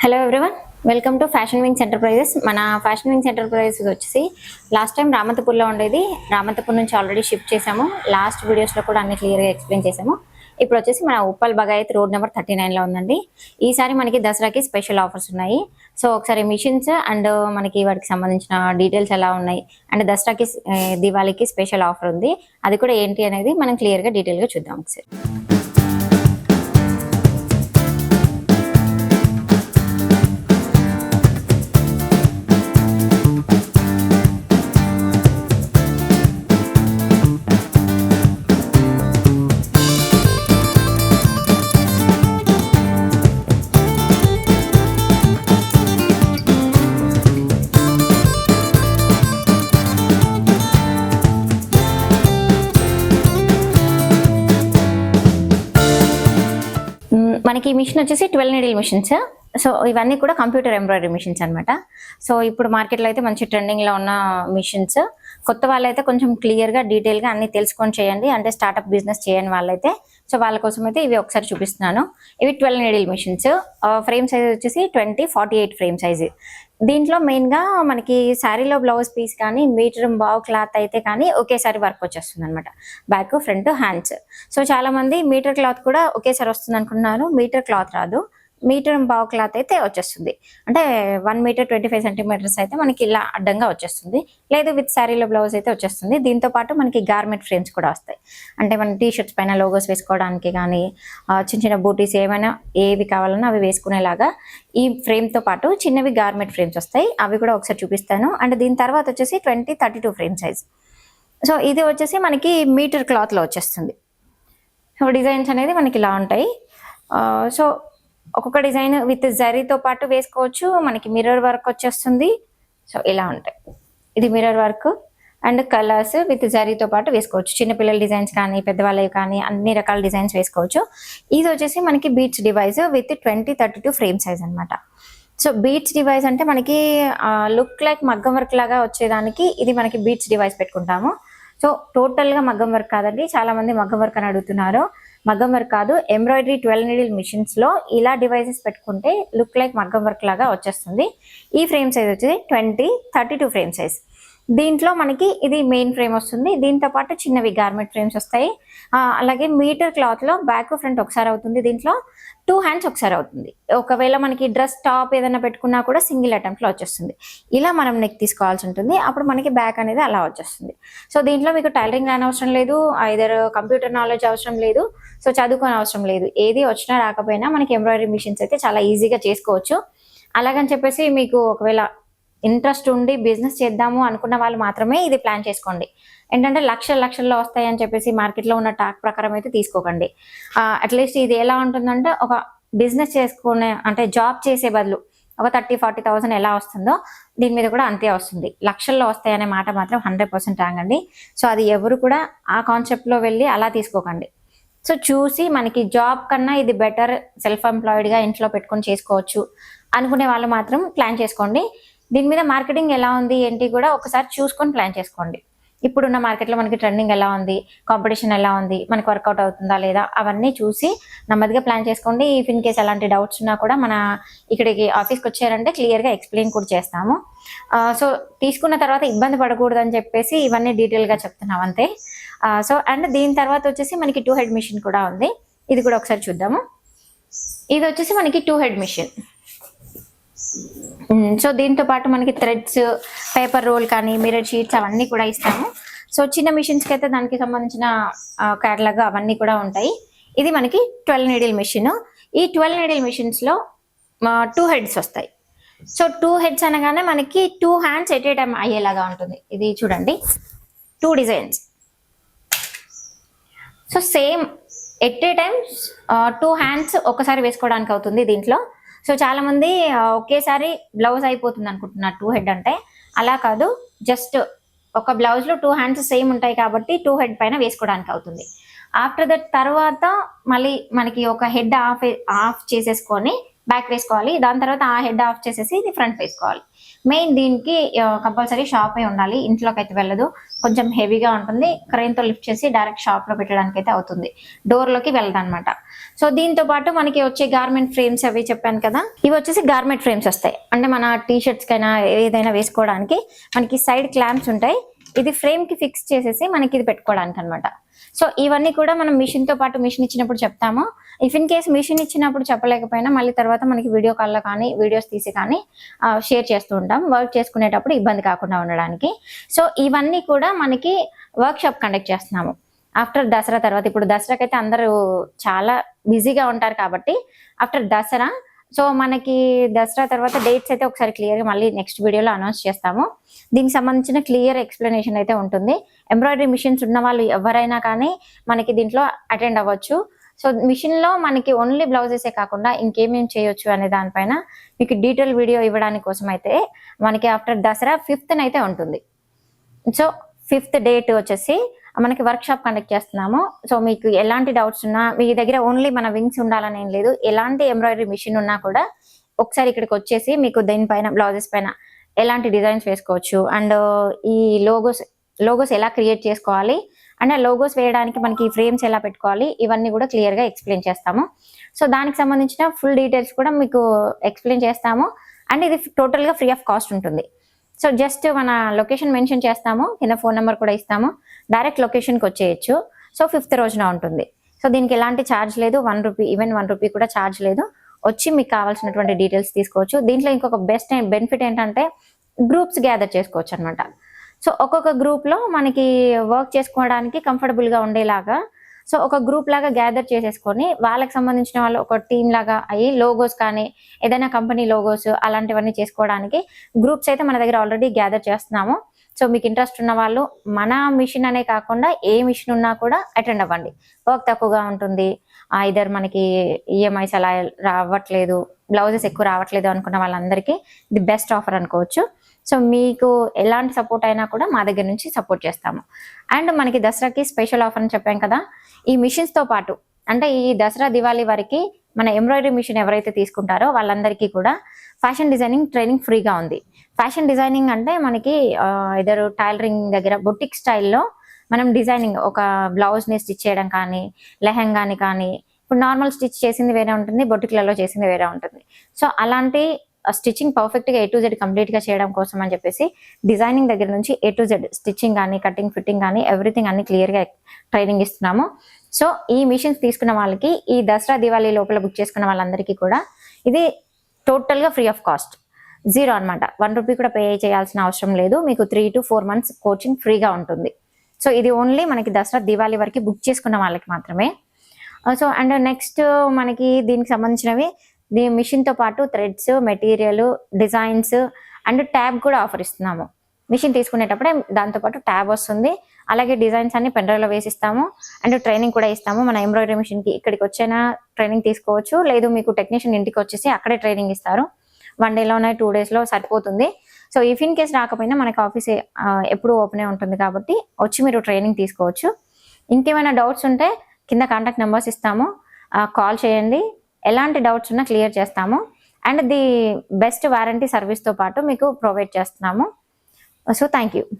Hello everyone, welcome to fashion wings enterprises. మన fashion wings enterprises వచ్చేసి last time రామంతపూర్లో ఉండేది. రామంతపూర్ నుంచి ఆల్రెడీ షిఫ్ట్ చేసాము. లాస్ట్ వీడియోస్లో కూడా అన్ని క్లియర్గా ఎక్స్ప్లెయిన్ చేసాము. ఇప్పుడు వచ్చేసి మన ఉప్పల్ బగాయత్ రోడ్ నెంబర్ 39లో ఉందండి. ఈసారి మనకి దసరాకి స్పెషల్ ఆఫర్స్ ఉన్నాయి. సో ఒకసారి మిషన్స్ అండ్ మనకి వాటికి సంబంధించిన డీటెయిల్స్ ఎలా ఉన్నాయి అండ్ దసరాకి దివాళీకి స్పెషల్ ఆఫర్ ఉంది. అది కూడా ఏంటి అనేది మనం క్లియర్గా డీటెయిల్గా చూద్దాం ఒకసారి. మనకి ఈ మిషన్ వచ్చేసి 12 నీడిల్ మిషన్స్. సో ఇవన్నీ కూడా కంప్యూటర్ ఎంబ్రాయిడరీ మిషన్స్ అనమాట. సో ఇప్పుడు మార్కెట్లో అయితే మంచి ట్రెండింగ్లో ఉన్న మిషన్స్. కొత్త వాళ్ళైతే కొంచెం క్లియర్గా డీటెయిల్గా అన్ని తెలుసుకొని చేయండి, అంటే స్టార్ట్అప్ బిజినెస్ చేయని వాళ్ళైతే. సో వాళ్ళ కోసం అయితే ఇవి ఒకసారి చూపిస్తున్నాను. ఇవి 12 నీడిల్ మిషన్స్. ఫ్రేమ్ సైజ్ వచ్చేసి 20-48 ఫ్రేమ్ సైజ్. దీంట్లో మెయిన్గా మనకి శారీలో బ్లౌజ్ పీస్ కానీ మీటర్ బావ్ క్లాత్ అయితే కానీ ఒకేసారి వర్క్ వచ్చేస్తుంది అనమాట, బ్యాక్ ఫ్రంట్ హ్యాండ్స్. సో చాలా మంది మీటర్ క్లాత్ కూడా ఒకేసారి వస్తుంది అనుకున్నారు. మీటర్ క్లాత్ రాదు, మీటర్ బావ్ క్లాత్ అయితే వచ్చేస్తుంది. అంటే 1 మీటర్ 25 సెంటీమీటర్స్ అయితే మనకి ఇలా అడ్డంగా వచ్చేస్తుంది. లేదు విత్ శారీలో బ్లౌజ్ అయితే వచ్చేస్తుంది. దీంతో పాటు మనకి గార్మెంట్ ఫ్రేమ్స్ కూడా వస్తాయి. అంటే మన టీ షర్ట్స్ పైన లోగోస్ వేసుకోవడానికి కానీ చిన్న చిన్న బూటీస్ ఏమైనా ఏవి కావాలన్నా అవి వేసుకునేలాగా ఈ ఫ్రేమ్తో పాటు చిన్నవి గార్మెంట్ ఫ్రేమ్స్ వస్తాయి. అవి కూడా ఒకసారి చూపిస్తాను. అండ్ దీని తర్వాత వచ్చేసి 20-32 ఫ్రేమ్ సైజ్. సో ఇది వచ్చేసి మనకి మీటర్ క్లాత్లో వచ్చేస్తుంది. సో డిజైన్స్ అనేది మనకి ఇలా ఉంటాయి. సో ఒక్కొక్క డిజైన్ విత్ జరీతో పాటు వేసుకోవచ్చు. మనకి మిర్రర్ వర్క్ వచ్చేస్తుంది. సో ఇలా ఉంటాయి. ఇది mirror work and colours with జరీతో పాటు వేసుకోవచ్చు. చిన్నపిల్లల డిజైన్స్ కానీ పెద్దవాళ్ళవి కానీ అన్ని రకాల డిజైన్స్ వేసుకోవచ్చు. ఇది వచ్చేసి మనకి beats device with 20-32 frame size అనమాట. సో బీట్స్ డివైస్ అంటే మనకి లుక్ లైక్ మగ్గం వర్క్ లాగా వచ్చేదానికి ఇది మనకి బీట్స్ డివైస్ పెట్టుకుంటాము. సో టోటల్గా మగ్గం వర్క్ కాదండి. చాలా మంది మగ్గం వర్క్ అని అడుగుతున్నారు. మగ్గం వర్క్ కాదు, ఎంబ్రాయిడరీ 12 నీడిల్ మిషన్స్లో ఇలా డివైసెస్ పెట్టుకుంటే లుక్ లైక్ మగ్గం వర్క్ లాగా వచ్చేస్తుంది. ఈ ఫ్రేమ్ సైజ్ వచ్చేసి 20-32 ఫ్రేమ్ సైజ్. దీంట్లో మనకి ఇది మెయిన్ ఫ్రేమ్ వస్తుంది. దీంతో పాటు చిన్నవి గార్మెంట్ ఫ్రేమ్స్ వస్తాయి. అలాగే మీటర్ క్లాత్లో బ్యాక్ ఫ్రంట్ ఒకసారి అవుతుంది. దీంట్లో 2 హ్యాండ్స్ ఒకసారి అవుతుంది. ఒకవేళ మనకి డ్రెస్ టాప్ ఏదైనా పెట్టుకున్నా కూడా సింగిల్ అటెంప్ట్లో వచ్చేస్తుంది. ఇలా మనం నెక్ తీసుకోవాల్సి ఉంటుంది. అప్పుడు మనకి బ్యాక్ అనేది అలా వచ్చేస్తుంది. సో దీంట్లో మీకు టైలరింగ్ రాని అవసరం లేదు, ఐదర్ కంప్యూటర్ నాలెడ్జ్ అవసరం లేదు, సో చదువుకోని అవసరం లేదు. ఏది వచ్చినా రాకపోయినా మనకి ఎంబ్రాయిడరీ మిషన్స్ అయితే చాలా ఈజీగా చేసుకోవచ్చు. అలాగని చెప్పేసి మీకు ఒకవేళ ఇంట్రెస్ట్ ఉండి బిజినెస్ చేద్దాము అనుకున్న వాళ్ళు మాత్రమే ఇది ప్లాన్ చేసుకోండి. ఏంటంటే లక్షల్లో వస్తాయని చెప్పేసి మార్కెట్లో ఉన్న టాక్ ప్రకారం అయితే తీసుకోకండి. అట్లీస్ట్ ఇది ఎలా ఉంటుందంటే ఒక బిజినెస్ చేసుకునే అంటే జాబ్ చేసే బదులు ఒక 30-40,000 ఎలా వస్తుందో దీని మీద కూడా అంతే వస్తుంది. లక్షల్లో వస్తాయనే మాట మాత్రం 100% రాంగండి. సో అది ఎవరు కూడా ఆ కాన్సెప్ట్లో వెళ్ళి అలా తీసుకోకండి. సో చూసి మనకి జాబ్ కన్నా ఇది బెటర్, సెల్ఫ్ ఎంప్లాయిడ్గా ఇంట్లో పెట్టుకొని చేసుకోవచ్చు అనుకునే వాళ్ళు మాత్రం ప్లాన్ చేసుకోండి. దీని మీద మార్కెటింగ్ ఎలా ఉంది ఏంటి కూడా ఒకసారి చూసుకొని ప్లాన్ చేసుకోండి. ఇప్పుడున్న మార్కెట్లో మనకి ట్రెండింగ్ ఎలా ఉంది, కాంపిటీషన్ ఎలా ఉంది, మనకి వర్కౌట్ అవుతుందా లేదా అవన్నీ చూసి నెమ్మదిగా ప్లాన్ చేసుకోండి. ఇఫ్ ఇన్ కేస్ అలాంటి డౌట్స్ ఉన్నా కూడా మన ఇక్కడికి ఆఫీస్కి వచ్చారంటే క్లియర్గా ఎక్స్ప్లెయిన్ కూడా చేస్తాము. సో తీసుకున్న తర్వాత ఇబ్బంది పడకూడదని చెప్పేసి ఇవన్నీ డీటెయిల్గా చెప్తున్నాం అంతే. సో అండ్ దీని తర్వాత వచ్చేసి మనకి 2 హెడ్ మిషన్ కూడా ఉంది. ఇది కూడా ఒకసారి చూద్దాము. ఇది వచ్చేసి మనకి 2 హెడ్ మిషన్. సో దీంతో పాటు మనకి థ్రెడ్స్, పేపర్ రోల్ కానీ మిర్రర్ షీట్స్ అవన్నీ కూడా ఇస్తాము. సో చిన్న మిషన్స్కి అయితే దానికి సంబంధించిన క్యాటలాగ్ అవన్నీ కూడా ఉంటాయి. ఇది మనకి 12 నీడిల్ మిషన్. ఈ 12 నీడిల్ మిషన్స్లో 2 హెడ్స్ వస్తాయి. సో 2 హెడ్స్ అనగానే మనకి 2 హ్యాండ్స్ ఎట్ ఏ టైం అయ్యేలాగా ఉంటుంది. ఇది చూడండి, 2 designs. So same at a time 2 hands ఒకసారి వేసుకోవడానికి అవుతుంది దీంట్లో. సో చాలా మంది ఒకేసారి బ్లౌజ్ అయిపోతుంది అనుకుంటున్నారు 2 హెడ్ అంటే. అలా కాదు, జస్ట్ ఒక బ్లౌజ్లో 2 హ్యాండ్స్ సేమ్ ఉంటాయి కాబట్టి 2 హెడ్ పైన వేసుకోవడానికి అవుతుంది. ఆఫ్టర్ దట్ తర్వాత మళ్ళీ మనకి ఒక హెడ్ ఆఫ్ చేసేసుకొని బ్యాక్ వేసుకోవాలి. దాని తర్వాత ఆ హెడ్ ఆఫ్ చేసేసి ఇది ఫ్రంట్ వేసుకోవాలి. మెయిన్ దీనికి కంపల్సరీ షాప్ అయి ఉండాలి, ఇంట్లోకి అయితే వెళ్ళదు. కొంచెం హెవీగా ఉంటుంది, క్రెయిన్తో లిఫ్ట్ చేసి డైరెక్ట్ షాప్లో పెట్టడానికి అయితే అవుతుంది, డోర్లోకి వెళ్ళదు అనమాట. సో దీంతో పాటు మనకి వచ్చే గార్మెంట్ ఫ్రేమ్స్ అవి చెప్పాను కదా, ఇవి వచ్చేసి గార్మెంట్ ఫ్రేమ్స్ వస్తాయి. అంటే మన టీ షర్ట్స్ కైనా ఏదైనా వేసుకోవడానికి మనకి సైడ్ క్లాంప్స్ ఉంటాయి. ఇది ఫ్రేమ్ కి ఫిక్స్ చేసేసి మనకి ఇది పెట్టుకోవడానికి అనమాట. సో ఇవన్నీ కూడా మనం మిషన్ తో పాటు మిషన్ ఇచ్చినప్పుడు చెప్తాము. ఇఫ్ ఇన్ కేస్ మిషన్ ఇచ్చినప్పుడు చెప్పలేకపోయినా మళ్ళీ తర్వాత మనకి వీడియో కాల్లో కానీ వీడియోస్ తీసి కానీ షేర్ చేస్తూ ఉంటాం, వర్క్ చేసుకునేటప్పుడు ఇబ్బంది కాకుండా ఉండడానికి. సో ఇవన్నీ కూడా మనకి వర్క్ షాప్ కండక్ట్ చేస్తున్నాము ఆఫ్టర్ దసరా తర్వాత. ఇప్పుడు దసరాకి అయితే అందరూ చాలా బిజీగా ఉంటారు కాబట్టి ఆఫ్టర్ దసరా. సో మనకి దసరా తర్వాత డేట్స్ అయితే ఒకసారి క్లియర్గా మళ్ళీ నెక్స్ట్ వీడియోలో అనౌన్స్ చేస్తాము. దీనికి సంబంధించిన క్లియర్ ఎక్స్ప్లెనేషన్ అయితే ఉంటుంది. ఎంబ్రాయిడరీ మిషన్స్ ఉన్న వాళ్ళు ఎవరైనా కానీ మనకి దీంట్లో అటెండ్ అవ్వచ్చు. సో మిషన్లో మనకి ఓన్లీ బ్లౌజెసే కాకుండా ఇంకేమేం చేయొచ్చు అనే దానిపైన మీకు డీటెయిల్ వీడియో ఇవ్వడానికి కోసం అయితే మనకి ఆఫ్టర్ దసరా 5th అయితే ఉంటుంది. సో 5th డేట్ వచ్చేసి మనకి వర్క్ షాప్ కండక్ట్ చేస్తున్నాము. సో మీకు ఎలాంటి డౌట్స్ ఉన్నా, మీ దగ్గర ఓన్లీ మన వింగ్స్ ఉండాలని ఏం లేదు, ఎలాంటి ఎంబ్రాయిడరీ మిషన్ ఉన్నా కూడా ఒకసారి ఇక్కడికి వచ్చేసి మీకు దీనిపైన బ్లౌజెస్ పైన ఎలాంటి డిజైన్స్ వేసుకోవచ్చు అండ్ ఈ లోగోస్ ఎలా క్రియేట్ చేసుకోవాలి అండ్ ఆ లోగోస్ వేయడానికి మనకి ఫ్రేమ్స్ ఎలా పెట్టుకోవాలి ఇవన్నీ కూడా క్లియర్గా ఎక్స్ప్లెయిన్ చేస్తాము. సో దానికి సంబంధించిన ఫుల్ డీటెయిల్స్ కూడా మీకు ఎక్స్ప్లెయిన్ చేస్తాము. అండ్ ఇది టోటల్గా ఫ్రీ ఆఫ్ కాస్ట్ ఉంటుంది. సో జస్ట్ మన లొకేషన్ మెన్షన్ చేస్తాము, కింద ఫోన్ నెంబర్ కూడా ఇస్తాము, డైరెక్ట్ లొకేషన్కి వచ్చేయచ్చు. సో 5th రోజున ఉంటుంది. సో దీనికి ఎలాంటి ఛార్జ్ లేదు, 1 రూపీ, ఈవెన్ 1 రూపీ కూడా ఛార్జ్ లేదు. వచ్చి మీకు కావాల్సినటువంటి డీటెయిల్స్ తీసుకోవచ్చు. దీంట్లో ఇంకొక బెస్ట్ బెనిఫిట్ ఏంటంటే గ్రూప్స్ గ్యాదర్ చేసుకోవచ్చు అనమాట. సో ఒక్కొక్క గ్రూప్లో మనకి వర్క్ చేసుకోవడానికి కంఫర్టబుల్గా ఉండేలాగా సో ఒక గ్రూప్ లాగా గ్యాదర్ చేసేసుకొని వాళ్ళకి సంబంధించిన వాళ్ళు ఒక టీమ్ లాగా అయ్యి లోగోస్ కానీ ఏదైనా కంపెనీ లోగోస్ అలాంటివన్నీ చేసుకోవడానికి గ్రూప్స్ అయితే మన దగ్గర ఆల్రెడీ గ్యాదర్ చేస్తున్నాము. సో మీకు ఇంట్రెస్ట్ ఉన్న వాళ్ళు మన మిషన్ అనే కాకుండా ఏ మిషన్ ఉన్నా కూడా అటెండ్ అవ్వండి. వర్క్ తక్కువగా ఉంటుంది, ఐదర్ మనకి ఈఎంఐస్ అలా రావట్లేదు, బ్లౌజెస్ ఎక్కువ రావట్లేదు అనుకున్న వాళ్ళందరికీ ఇది బెస్ట్ ఆఫర్ అనుకోవచ్చు. సో మీకు ఎలాంటి సపోర్ట్ అయినా కూడా మా దగ్గర నుంచి సపోర్ట్ చేస్తాము. అండ్ మనకి దసరాకి స్పెషల్ ఆఫర్ అని చెప్పాం కదా, ఈ మిషన్స్తో పాటు అంటే ఈ దసరా దివాళీ వరకు మన ఎంబ్రాయిడరీ మిషన్ ఎవరైతే తీసుకుంటారో వాళ్ళందరికీ కూడా ఫ్యాషన్ డిజైనింగ్ ట్రైనింగ్ ఫ్రీగా ఉంది. ఫ్యాషన్ డిజైనింగ్ అంటే మనకి ఇద్దరు టైలరింగ్ దగ్గర బొటిక్ స్టైల్లో మనం డిజైనింగ్ ఒక బ్లౌజ్ని స్టిచ్ చేయడం కానీ లెహంగాని కానీ, ఇప్పుడు నార్మల్ స్టిచ్ చేసింది వేరే ఉంటుంది, బొటిక్లలో చేసింది వేరే ఉంటుంది. సో అలాంటి స్టిచ్చింగ్ పర్ఫెక్ట్గా A to Z కంప్లీట్గా చేయడం కోసం అని చెప్పేసి డిజైనింగ్ దగ్గర నుంచి A to Z స్టిచ్చింగ్ కానీ కటింగ్ ఫిట్టింగ్ కానీ ఎవ్రీథింగ్ అన్ని క్లియర్గా ట్రైనింగ్ ఇస్తున్నాము. సో ఈ మిషన్స్ తీసుకున్న వాళ్ళకి ఈ దసరా దివాళీ లోపల బుక్ చేసుకున్న వాళ్ళందరికీ కూడా ఇది టోటల్గా ఫ్రీ ఆఫ్ కాస్ట్, జీరో అనమాట. 1 రూపీ కూడా పే చేయాల్సిన అవసరం లేదు. మీకు 3 to 4 months కోచింగ్ ఫ్రీగా ఉంటుంది. సో ఇది ఓన్లీ మనకి దసరా దివాళీ వరకు బుక్ చేసుకున్న వాళ్ళకి మాత్రమే. సో అండ్ నెక్స్ట్ మనకి దీనికి సంబంధించినవి దీని మిషన్తో పాటు threads, material, designs and tab కూడా ఆఫర్ ఇస్తున్నాము. మిషన్ తీసుకునేటప్పుడే దాంతోపాటు ట్యాబ్ వస్తుంది, అలాగే డిజైన్స్ అన్ని పెన్డ్రైవ్లో వేసిస్తాము అండ్ ట్రైనింగ్ కూడా ఇస్తాము. మన ఎంబ్రాయిడరీ మిషన్కి ఇక్కడికి వచ్చైనా ట్రైనింగ్ తీసుకోవచ్చు, లేదు మీకు టెక్నీషియన్ ఇంటికి వచ్చేసి అక్కడే ట్రైనింగ్ ఇస్తారు. 1 dayలోనే 2 daysలో సరిపోతుంది. సో ఇఫ్ ఇన్ కేస్ రాకపోయినా మనకి ఆఫీస్ ఎప్పుడు ఓపెనే ఉంటుంది కాబట్టి వచ్చి మీరు ట్రైనింగ్ తీసుకోవచ్చు. ఇంకేమైనా డౌట్స్ ఉంటే కింద కాంటాక్ట్ నెంబర్స్ ఇస్తాము, కాల్ చేయండి. ఎలాంటి డౌట్స్ ఉన్నా క్లియర్ చేస్తాము. అండ్ ది బెస్ట్ వారంటీ సర్వీస్తో పాటు మీకు ప్రొవైడ్ చేస్తున్నాము. So thank you.